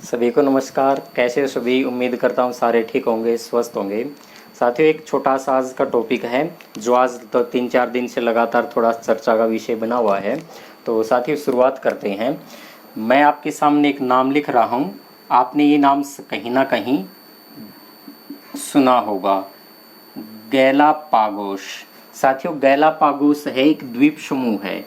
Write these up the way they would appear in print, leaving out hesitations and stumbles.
सभी को नमस्कार। कैसे हो सभी? उम्मीद करता हूँ सारे ठीक होंगे, स्वस्थ होंगे। साथियों, एक छोटा सा आज का टॉपिक है जो आज तो 3-4 दिन से लगातार थोड़ा चर्चा का विषय बना हुआ है। तो साथियों, शुरुआत करते हैं। मैं आपके सामने एक नाम लिख रहा हूँ। आपने ये नाम कहीं ना कहीं सुना होगा, गैलापागोस। साथियों, गैलापागोस है एक द्वीप समूह है।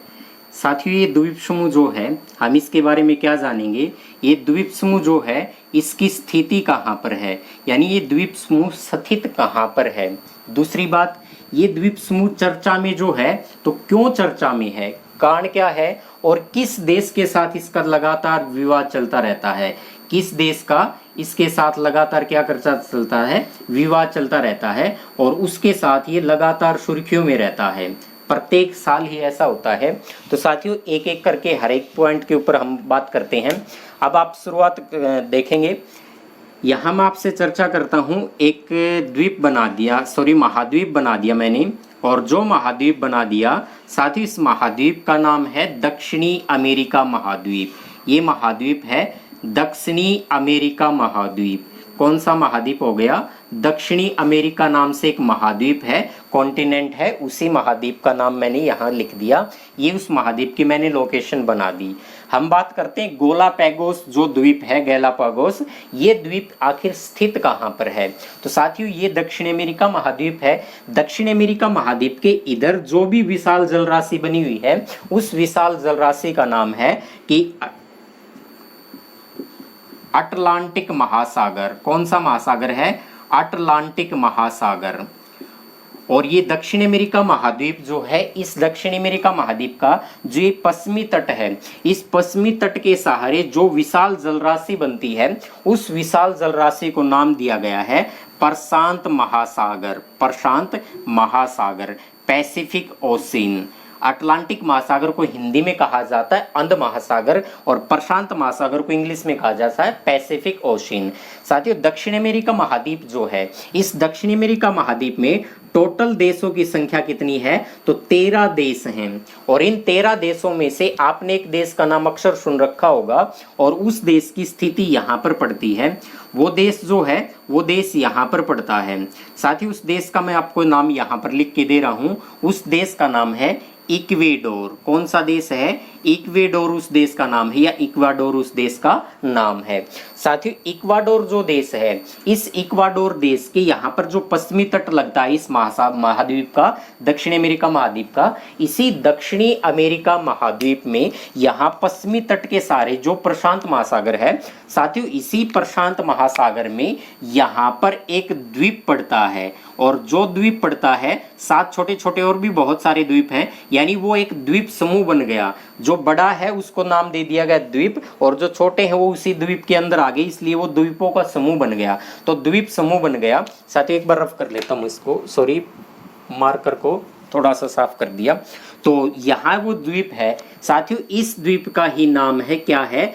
साथियों, ये द्वीप समूह जो है, हम इसके बारे में क्या जानेंगे। ये द्वीप समूह जो है, इसकी स्थिति कहाँ पर है, यानी ये द्वीप समूह स्थित कहाँ पर है। दूसरी बात, ये द्वीप समूह चर्चा में जो है तो क्यों चर्चा में है, कारण क्या है, और किस देश के साथ इसका लगातार विवाद चलता रहता है। किस देश का इसके साथ लगातार क्या चर्चा चलता है, विवाद चलता रहता है, और उसके साथ ये लगातार सुर्खियों में रहता है। प्रत्येक साल ही ऐसा होता है। तो साथियों, एक एक करके हर एक पॉइंट के ऊपर हम बात करते हैं। अब आप शुरुआत देखेंगे। यहाँ मैं आपसे चर्चा करता हूँ। एक द्वीप बना दिया, महाद्वीप बना दिया मैंने, और जो महाद्वीप बना दिया साथियों, इस महाद्वीप का नाम है दक्षिणी अमेरिका महाद्वीप। ये महाद्वीप है दक्षिणी अमेरिका महाद्वीप। कौन सा महाद्वीप हो गया? दक्षिणी अमेरिका नाम से एक महाद्वीप है, कॉन्टिनेंट है, उसी महाद्वीप का नाम मैंने यहाँ लिख दिया। ये उस महाद्वीप की मैंने लोकेशन बना दी। हम बात करते हैं गैलापागोस जो द्वीप है, गैलापागोस, ये द्वीप आखिर स्थित कहाँ पर है। तो साथियों, ये दक्षिण अमेरिका महाद्वीप है। दक्षिण अमेरिका महाद्वीप के इधर जो भी विशाल जलराशि बनी हुई है, उस विशाल जलराशि का नाम है कि अटलांटिक महासागर। कौन सा महासागर है? अटलांटिक महासागर। और ये दक्षिण अमेरिका महाद्वीप जो है, इस दक्षिण अमेरिका महाद्वीप का जो ये पश्चिमी तट है, इस पश्चिमी तट के सहारे जो विशाल जलराशि बनती है, उस विशाल जलराशि को नाम दिया गया है प्रशांत महासागर। प्रशांत महासागर, पैसिफिक ओशियन। अटलांटिक महासागर को हिंदी में कहा जाता है अंध महासागर, और प्रशांत महासागर को इंग्लिश में कहा जाता है पैसिफिक ओशियन। साथियों, दक्षिण अमेरिका महाद्वीप जो है, इस दक्षिण अमेरिका महाद्वीप में टोटल देशों की संख्या कितनी है? तो 13 देश हैं। और इन 13 देशों में से आपने एक देश का नाम अक्सर सुन रखा होगा, और उस देश की स्थिति यहाँ पर पड़ती है। वो देश जो है, वो देश यहाँ पर पड़ता है। साथ ही उस देश का मैं आपको नाम यहाँ पर लिख के दे रहा हूँ। उस देश का नाम है इक्वेडोर। कौन सा देश है? इक्वेडोर उस देश का नाम है, या इक्वाडोर उस देश का नाम है। साथियों, इक्वाडोर जो देश है, इस इक्वाडोर देश के यहाँ पर जो पश्चिमी तट लगता है इस महाद्वीप का, दक्षिण अमेरिका महाद्वीप का, इसी दक्षिणी अमेरिका महाद्वीप में यहाँ पश्चिमी तट के सारे जो प्रशांत महासागर है, साथियों इसी प्रशांत महासागर में यहाँ पर एक द्वीप पड़ता है। और जो द्वीप पड़ता है, 7 छोटे छोटे और भी बहुत सारे द्वीप हैं, यानी वो एक द्वीप समूह बन गया। जो बड़ा है उसको नाम दे दिया गया द्वीप, और जो छोटे हैं वो उसी द्वीप के अंदर आ गए, इसलिए वो द्वीपों का समूह बन गया। तो द्वीप समूह बन गया। साथियों, एक बार रफ कर लेता हूँ इसको, मार्कर को थोड़ा सा साफ कर दिया। तो यहाँ वो द्वीप है। साथियों, इस द्वीप का ही नाम है, क्या है?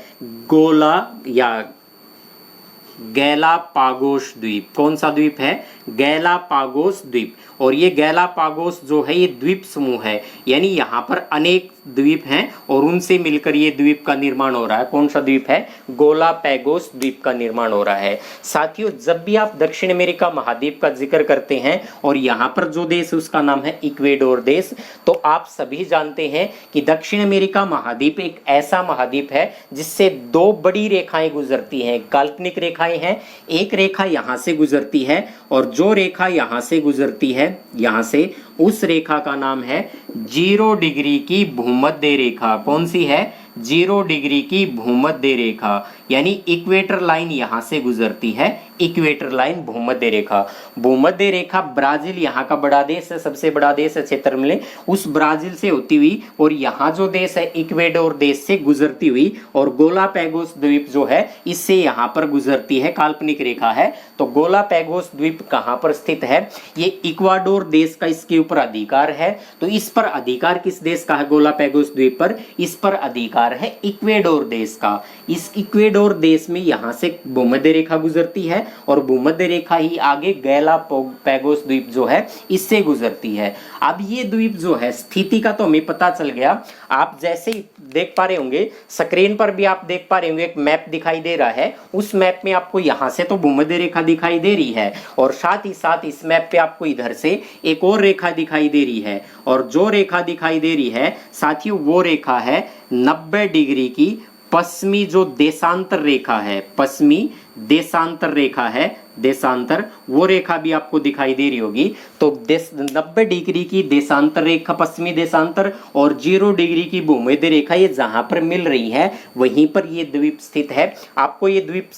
गैलापागोस द्वीप। कौन सा द्वीप है? गैलापागोस द्वीप। और ये गैलापागोस जो है, ये द्वीप समूह है, यानी यहाँ पर अनेक द्वीप हैं और उनसे मिलकर ये द्वीप का निर्माण हो रहा है। कौन सा द्वीप है? गैलापागोस द्वीप का निर्माण हो रहा है। साथियों, जब भी आप दक्षिण अमेरिका महाद्वीप का जिक्र करते हैं और यहाँ पर जो देश है उसका नाम है इक्वेडोर देश, तो आप सभी जानते हैं कि दक्षिण अमेरिका महाद्वीप एक ऐसा महाद्वीप है जिससे 2 बड़ी रेखाएं गुजरती हैं, काल्पनिक रेखाएं हैं। एक रेखा यहाँ से गुजरती है, और जो रेखा यहाँ से गुजरती है, यहाँ से, उस रेखा का नाम है 0 डिग्री की भूमध्य रेखा। कौन सी है? 0 डिग्री की भूमध्य रेखा, यानी इक्वेटर लाइन यहाँ से गुजरती है। इक्वेटर लाइन, भूमध्य रेखा। भूमध्य रेखा ब्राजील यहाँ का बड़ा देश है, सबसे बड़ा देश है क्षेत्र में, उस ब्राजील से होती हुई और यहाँ जो देश है इक्वेडोर देश से गुजरती हुई, और गैलापागोस द्वीप जो है इससे यहाँ पर गुजरती है, काल्पनिक रेखा है। तो गैलापागोस द्वीप कहाँ पर स्थित है? ये इक्वाडोर देश का इसके ऊपर अधिकार है। तो इस पर अधिकार किस देश का है? गैलापागोस द्वीप पर इस पर अधिकार है इक्वेडोर देश का। इस इक्वेडोर देश में यहाँ से भूमध्य रेखा गुजरती है, और भूमध्य रेखा ही आगे गैलापैगोस द्वीप जो है इससे गुजरती है। अब ये द्वीप जो है स्थिति का तो हमें पता चल गया। आप जैसे ही देख पा रहे होंगे, स्क्रीन पर भी आप देख पा रहे होंगे, एक मैप दिखाई दे रहा है। उस मैप में आपको यहाँ से तो भूमध्य रेखा दिखाई दे रही है और साथ ही साथ इस मैप पे आपको इधर से एक और रेखा दिखाई दे रही है, और जो रेखा दिखाई दे रही है साथियों वो रेखा है 90 डिग्री की पश्चिमी जो देशांतर रेखा है, पश्चिमी देशांतर रेखा है, देशांतर वो रेखा भी आपको दिखाई दे रही होगी। तो 90 डिग्री की देशांतर रेखा, पश्चिमी देशांतर, और 0 डिग्री की भूमध्य रेखा, ये जहां पर मिल रही है वहीं पर ये द्वीप स्थित है। आपको ये द्वीप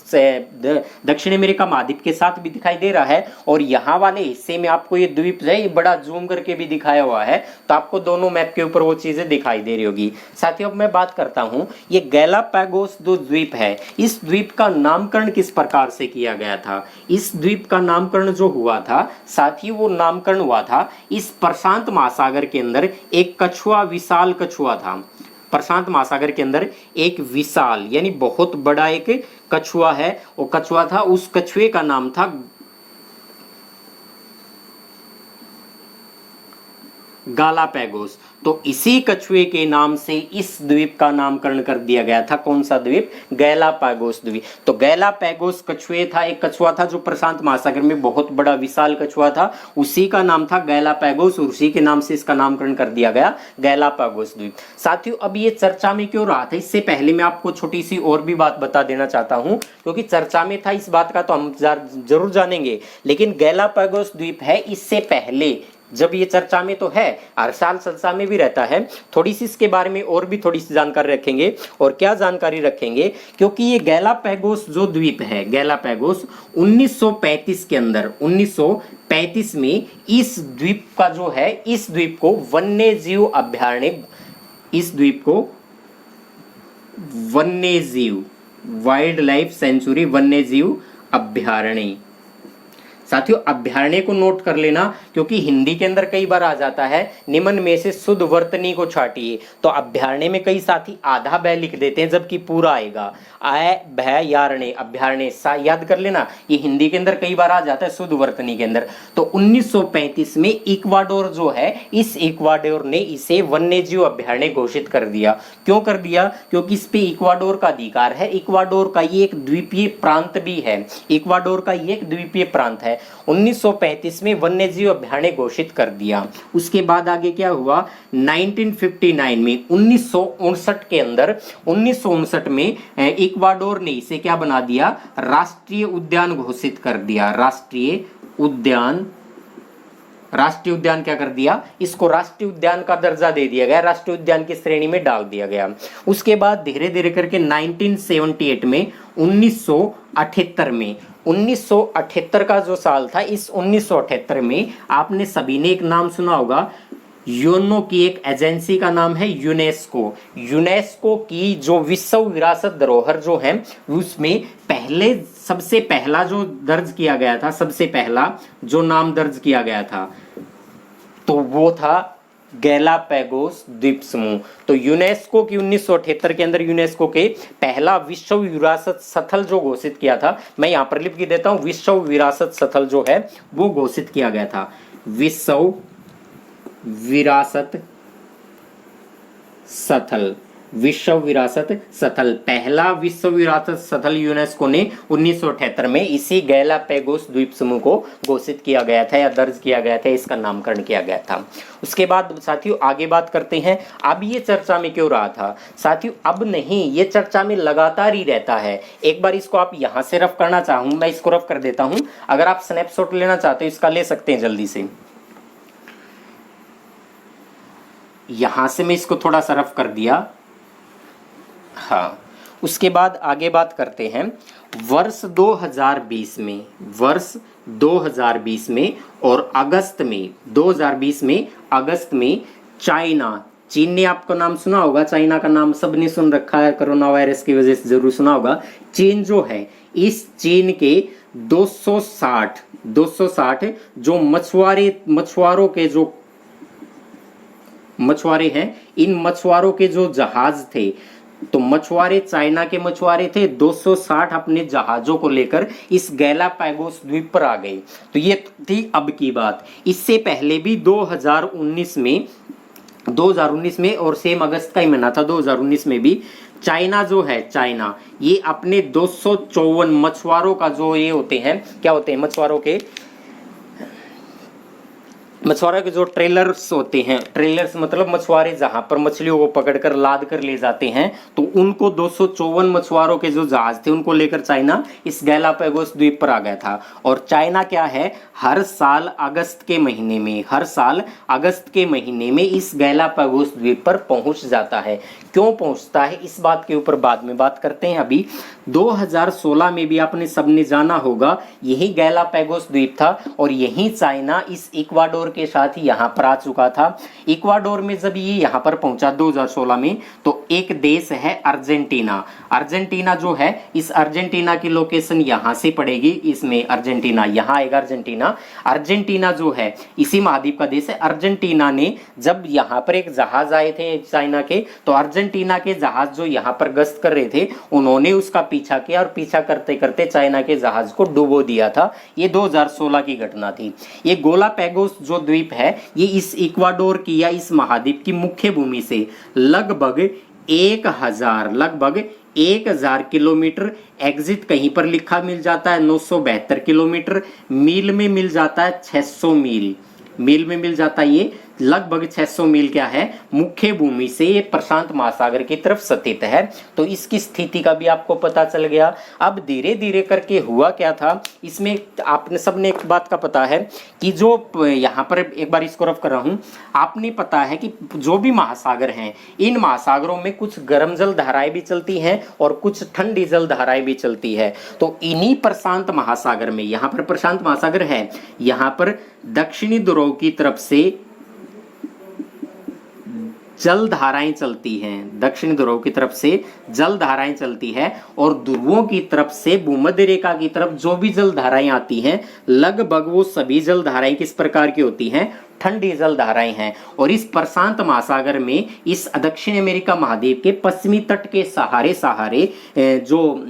दक्षिण अमेरिका महाद्वीप के साथ भी दिखाई दे रहा है, और यहाँ वाले हिस्से में आपको ये द्वीप जो है बड़ा जूम करके भी दिखाया हुआ है, तो आपको दोनों मैप के ऊपर वो चीजें दिखाई दे रही होगी। साथियों अब मैं बात करता हूँ, ये गैलापैगोस जो द्वीप है, इस द्वीप का नामकरण किस प्रकार से किया गया था। इस द्वीप का नामकरण जो हुआ था साथियों, वो नामकरण हुआ था इस प्रशांत महासागर के अंदर एक कछुआ, विशाल कछुआ था। प्रशांत महासागर के अंदर एक विशाल यानी बहुत बड़ा एक कछुआ है, वो कछुआ था, उस कछुए का नाम था गालापैगोस। तो इसी कछुए के नाम से इस द्वीप का नामकरण कर दिया गया था। कौन सा द्वीप? गैलापैगोस द्वीप। तो गैलापैगोस कछुए था, एक कछुआ था जो प्रशांत महासागर में बहुत बड़ा विशाल कछुआ था, उसी का नाम था गैलापैगोस, और उसी के नाम से इसका नामकरण कर दिया गया गैलापैगोस द्वीप। साथियों अब ये चर्चा में क्यों रहा था, इससे पहले मैं आपको छोटी सी और भी बात बता देना चाहता हूं, क्योंकि चर्चा में था इस बात का तो हम जरूर जानेंगे, लेकिन गैलापैगोस द्वीप है इससे पहले जब ये चर्चा में तो है, हर साल चर्चा में भी रहता है। थोड़ी सी इसके बारे में और भी थोड़ी सी जानकारी रखेंगे। और क्या जानकारी रखेंगे, क्योंकि ये गैलापैगोस जो द्वीप है, गैलापैगोस 1935 के अंदर, 1935 में इस द्वीप का जो है, इस द्वीप को वन्य जीव अभयारण्य, इस द्वीप को वन्य जीव, वाइल्ड लाइफ सेंचुरी, वन्य जीव अभयारण्य। साथियों अभयारण्य को नोट कर लेना, क्योंकि हिंदी के अंदर कई बार आ जाता है निम्न में से शुद्ध वर्तनी को छाटिए, तो अभयारण्य में कई साथी आधा ब लिख देते हैं जबकि पूरा आएगा अभयारण्य, अभयारण्य याद कर लेना, ये हिंदी के अंदर कई बार आ जाता है शुद्ध वर्तनी के अंदर। तो 1935 में इक्वाडोर जो है, इस इक्वाडोर ने इसे वन्यजीव अभयारण्य घोषित कर दिया। क्यों कर दिया? क्योंकि इस पे इक्वाडोर का अधिकार है। इक्वाडोर का ये एक द्वीपीय प्रांत भी है, इक्वाडोर का ये एक द्वीपीय प्रांत है। 1935 में वन्यजीव अभयारण्य घोषित कर दिया। उसके बाद आगे क्या हुआ, 1959 में, 1959 के अंदर, 1959 में इक्वाडोर ने इसे क्या बना दिया, राष्ट्रीय उद्यान घोषित कर दिया। राष्ट्रीय उद्यान, राष्ट्रीय उद्यान क्या कर दिया, इसको राष्ट्रीय उद्यान का दर्जा दे दिया गया, राष्ट्रीय उद्यान की श्रेणी में डाल दिया गया। उसके बाद धीरे धीरे करके 1978 में, 1978 में, 1978 का जो साल था, इस 1978 में आपने सभी ने एक नाम सुना होगा, यूएनओ की एक एजेंसी का नाम है यूनेस्को। यूनेस्को की जो विश्व विरासत धरोहर जो है, उसमें पहले सबसे पहला जो दर्ज किया गया था, सबसे पहला जो नाम दर्ज किया गया था, तो वो था गैलापैगोस द्वीप समूह। तो यूनेस्को की 1978 के अंदर यूनेस्को के पहला विश्व विरासत स्थल जो घोषित किया था, मैं यहाँ पर लिख के देता हूँ, विश्व विरासत स्थल जो है वो घोषित किया गया था। विश्व विरासत स्थल, विश्व विरासत स्थल, पहला विश्व विरासत स्थल यूनेस्को ने 1978 में इसी गैलापैगोस द्वीप समूह को घोषित किया गया था या दर्ज किया गया था, इसका नामकरण किया गया था। उसके बाद साथियों आगे बात करते हैं, अब ये चर्चा में क्यों रहा था। साथियों अब नहीं, ये चर्चा में लगातार ही रहता है। एक बार इसको आप यहां से रफ करना चाहूँ, मैं इसको रफ कर देता हूं, अगर आप स्नैपशॉट लेना चाहते हो इसका ले सकते हैं जल्दी से। यहां से मैं इसको थोड़ा सा रफ कर दिया। हाँ, उसके बाद आगे बात करते हैं, वर्ष 2020 में, वर्ष 2020 में और अगस्त में, 2020 में अगस्त में चाइना, चीन ने आपको नाम सुना होगा, चाइना का नाम सबने सुन रखा है, कोरोना वायरस की वजह से जरूर सुना होगा। चीन जो है, इस चीन के 260 जो मछुआरों के जो मछुआरे हैं, इन मछुआरों के जो जहाज थे, तो मछुआरे, चाइना के मछुआरे थे, 260 अपने जहाजों को लेकर इस गैलापागोस द्वीप पर आ गए। तो ये थी अब की बात। इससे पहले भी 2019 में और सेम अगस्त का ही महीना था 2019 में भी, चाइना जो है, चाइना ये अपने 254 मछुआरों का जो ये होते हैं, क्या होते हैं मछुआरों के जो ट्रेलर्स होते हैं, ट्रेलर्स मतलब मछुआरे जहां पर मछलियों को पकड़कर लाद कर ले जाते हैं, तो उनको 254 मछुआरों के जो जहाज थे उनको लेकर चाइना इस गैलापागोस द्वीप पर आ गया था। और चाइना क्या है, हर साल अगस्त के महीने में इस गैलापागोस द्वीप पर पहुंच जाता है। क्यों पहुंचता है इस बात के ऊपर बाद में बात करते हैं। अभी 2016 में भी आपने सबने जाना होगा, यही गैलापागोस द्वीप था और यही चाइना इस इक्वाडोर के साथ ही यहाँ पर आ चुका था। इक्वाडोर में जब ये यहाँ पर पहुंचा 2016 में, तो एक देश है अर्जेंटीना। अर्जेंटीना जो है, इस अर्जेंटीना की लोकेशन यहाँ से पड़ेगी, इसमें अर्जेंटीना यहाँ आएगा। अर्जेंटीना जो है इसी महाद्वीप का देश है। अर्जेंटीना ने जब यहाँ पर एक जहाज आए थे चाइना के, तो अर्जेंटीना के जहाज जो यहाँ पर गश्त कर रहे थे उन्होंने उसका पीछा किया और पीछा करते करते चाइना के जहाज को डुबो दिया था। ये 2016 की घटना थी। ये गैलापागोस जो द्वीप है, ये इस इक्वाडोर की या इस महाद्वीप की मुख्य भूमि से लगभग 1000 किलोमीटर, एग्जिट कहीं पर लिखा मिल जाता है 972 किलोमीटर, मील में मिल जाता है 600 मील में मिल जाता है। ये लगभग 600 मील क्या है, मुख्य भूमि से ये प्रशांत महासागर की तरफ स्थित है। तो इसकी स्थिति का भी आपको पता चल गया। अब धीरे धीरे करके हुआ क्या था इसमें, आपने सबने एक बात का पता है कि जो यहाँ पर एक बार इसको रफ कर रहा हूँ, आपने पता है कि जो भी महासागर हैं, इन महासागरों में कुछ गर्म जल धाराएं भी चलती हैं और कुछ ठंडी जल धाराएं भी चलती है। तो इन्हीं प्रशांत महासागर में, यहाँ पर प्रशांत महासागर है, यहाँ पर दक्षिणी ध्रुव की तरफ से जल धाराएं चलती हैं, दक्षिण ध्रुव की तरफ से जल धाराएं चलती है और ध्रुवों की तरफ से भूमध्य रेखा की तरफ जो भी जल धाराएं आती हैं, लगभग वो सभी जल धाराएं किस प्रकार की होती हैं, ठंडी जल धाराएं हैं। और इस प्रशांत महासागर में, इस दक्षिण अमेरिका महाद्वीप के पश्चिमी तट के सहारे जो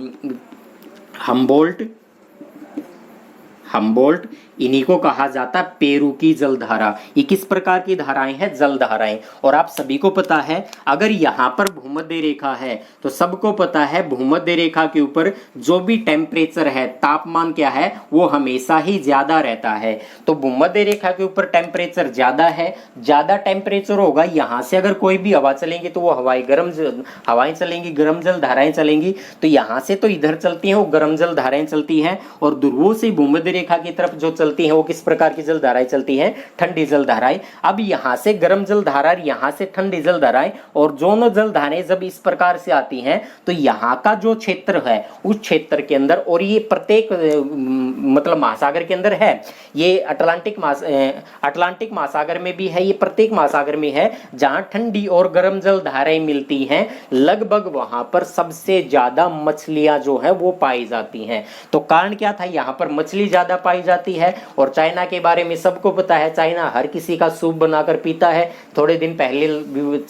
हम्बोल्ट इन्हीं को कहा जाता है पेरू की जलधारा। ये किस प्रकार की धाराएं हैं, जल धाराएं। और आप सभी को पता है, अगर यहाँ पर भूमध्य रेखा है तो सबको पता है भूमध्य रेखा के ऊपर जो भी टेम्परेचर है, तापमान क्या है, वो हमेशा ही ज्यादा रहता है। तो भूमध्य रेखा के ऊपर टेम्परेचर ज्यादा है, ज्यादा टेम्परेचर होगा, यहाँ से अगर कोई भी हवा चलेंगी तो वो हवाएं चलेंगी, गर्म जल धाराएं चलेंगी। तो यहाँ से तो इधर चलती हैं वो गर्म जल धाराएं चलती हैं, और ध्रुवों से भूमध्य रेखा की तरफ जो चलती है वो किस प्रकार की जल धाराएं चलती हैं, ठंडी जल धाराएं। अब यहाँ से गर्म जल धारा, यहाँ से ठंडी जल धाराएं, और दोनों जल धाराएं जब इस प्रकार से आती हैं तो यहाँ का जो क्षेत्र है उस क्षेत्र के अंदर, और ये प्रत्येक मतलब महासागर के अंदर है, ये अटलांटिक महासागर में भी है, ये प्रत्येक महासागर में है, जहां ठंडी और गर्म जल धाराएं मिलती हैं, लगभग वहां पर सबसे ज्यादा मछलियां जो है वो पाई जाती हैं। तो कारण क्या था, यहाँ पर मछली ज्यादा पाई जाती है। और चाइना के बारे में सबको पता है, चाइना हर किसी का सूप बनाकर पीता है। थोड़े दिन पहले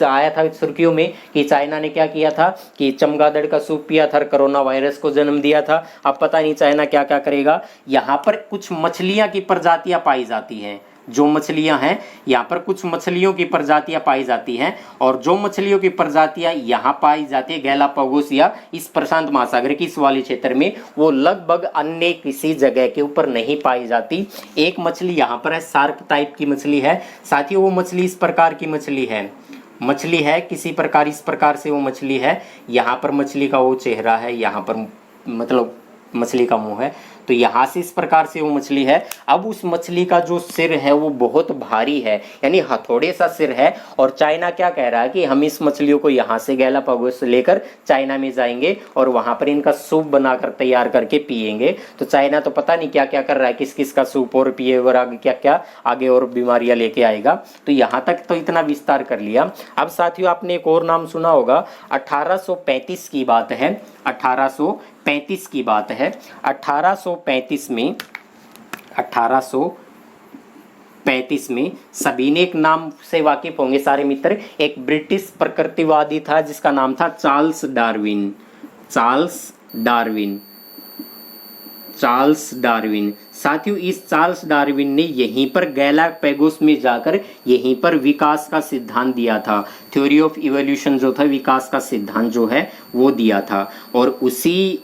आया था सुर्खियों में कि चाइना ने क्या किया था कि चमगादड़ का सूप पिया था, कोरोना वायरस को जन्म दिया था। अब पता नहीं चाइना क्या क्या करेगा। यहाँ पर कुछ मछलियां की प्रजातियां पाई जाती हैं, जो मछलियां हैं यहाँ पर कुछ मछलियों की प्रजातियां पाई जाती हैं, और जो मछलियों की प्रजातियां यहाँ पाई जाती है गैलापागोस या इस प्रशांत महासागर की इस वाले क्षेत्र में, वो लगभग अन्य किसी जगह के ऊपर नहीं पाई जाती। एक मछली यहाँ पर है, शार्क टाइप की मछली है। साथियों वो मछली इस प्रकार की मछली है किसी प्रकार, इस प्रकार से वो मछली है। यहाँ पर मछली का वो चेहरा है, यहाँ पर मतलब मछली का मुंह है, तो यहाँ से इस प्रकार से वो मछली है। अब उस मछली का जो सिर है वो बहुत भारी है, यानी हथौड़े सा सिर है। और चाइना क्या कह रहा है कि हम इस मछलियों को यहाँ से गैलापागोस से लेकर चाइना में जाएंगे और वहाँ पर इनका सूप बनाकर तैयार करके पिएंगे। तो चाइना तो पता नहीं क्या क्या कर रहा है, किस किस का सूप और पिए और आगे क्या क्या आगे और बीमारियाँ लेके आएगा। तो यहाँ तक तो इतना विस्तार कर लिया। अब साथियों आपने एक और नाम सुना होगा, 1835 की बात है, 1835 की बात है। 1835 1935 में। सभी ने एक नाम से वाकिफ होंगे सारे मित्र, एक ब्रिटिश प्रकृतिवादी था जिसका नाम था Charles Darwin. Charles Darwin, Charles Darwin. साथियों, इस चार्ल्स डार्विन ने यहीं पर गैलापैगोस में जाकर यहीं पर विकास का सिद्धांत दिया था। थ्योरी ऑफ इवोल्यूशन जो था, विकास का सिद्धांत जो है वो दिया था। और उसी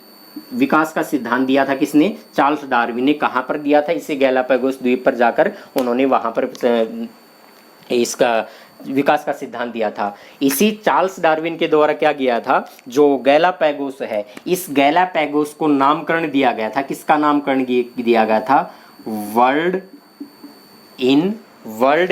विकास का सिद्धांत दिया था किसने? चार्ल्स डार्विन ने। कहाँ पर दिया था? इसे गैलापैगोस द्वीप पर जाकर उन्होंने वहां पर इसका विकास का सिद्धांत दिया था। इसी चार्ल्स डार्विन के द्वारा क्या किया था, जो गैलापैगोस है, इस गैलापैगोस को नामकरण दिया गया था। किसका नामकरण दिया गया था? World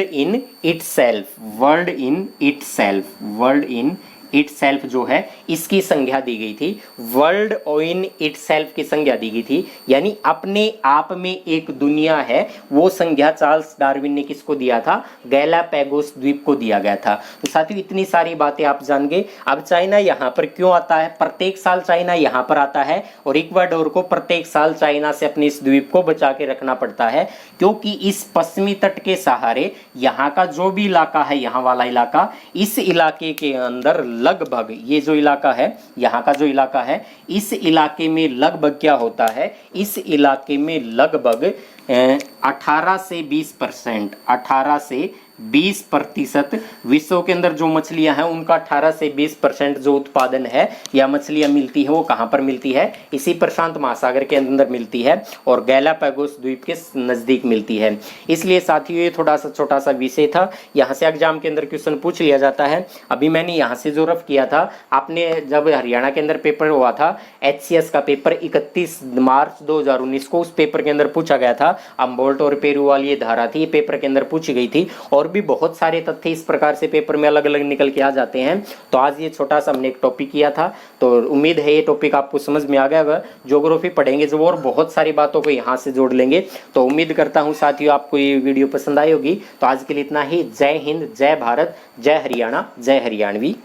in itself. World in itself, world in itself जो है इसकी संज्ञा दी गई थी। वर्ल्ड इन इटसेल्फ की संज्ञा दी गई थी, यानी अपने आप में एक दुनिया है। वो संज्ञा चार्ल्स डार्विन ने किसको दिया था? गैलापैगोस द्वीप को दिया गया था। तो साथियों, इतनी सारी बातें आप जान गए। अब चाइना यहाँ पर क्यों आता है? प्रत्येक साल चाइना यहाँ पर आता है और इक्वाडोर को प्रत्येक साल चाइना से अपने इस द्वीप को बचा के रखना पड़ता है, क्योंकि इस पश्चिमी तट के सहारे यहाँ का जो भी इलाका है, यहाँ वाला इलाका, इस इलाके के अंदर लगभग, ये जो इलाका है, यहाँ का जो इलाका है, इस इलाके में लगभग क्या होता है? इस इलाके में लगभग 18 से 20%, 18 से 20% विश्व के अंदर जो मछलियां हैं उनका 18 से 20% जो उत्पादन है या मछलियां मिलती है वो कहाँ पर मिलती है? इसी प्रशांत महासागर के अंदर मिलती है और गैलापैगोस द्वीप के नज़दीक मिलती है। इसलिए साथियों, ये थोड़ा सा छोटा सा विषय था। यहाँ से एग्जाम के अंदर क्वेश्चन पूछ लिया जाता है। अभी मैंने यहाँ से जो रफ किया था, आपने जब हरियाणा के अंदर पेपर हुआ था HCS का पेपर 31 मार्च 2019 को, उस पेपर के अंदर पूछा गया था अम्बोल्ट और पेरू वाली ये धारा थी, पेपर के अंदर पूछी गई थी। और भी बहुत सारे तथ्य इस प्रकार से पेपर में अलग अलग निकल के आ जाते हैं। तो आज ये छोटा सा हमने एक टॉपिक किया था, तो उम्मीद है ये टॉपिक आपको समझ में आ गया होगा। ज्योग्राफी पढ़ेंगे जो और बहुत सारी बातों को यहाँ से जोड़ लेंगे। तो उम्मीद करता हूँ साथियों आपको ये वीडियो पसंद आई होगी। तो आज के लिए इतना ही। जय हिंद, जय भारत, जय हरियाणा, जय हरियाणवी।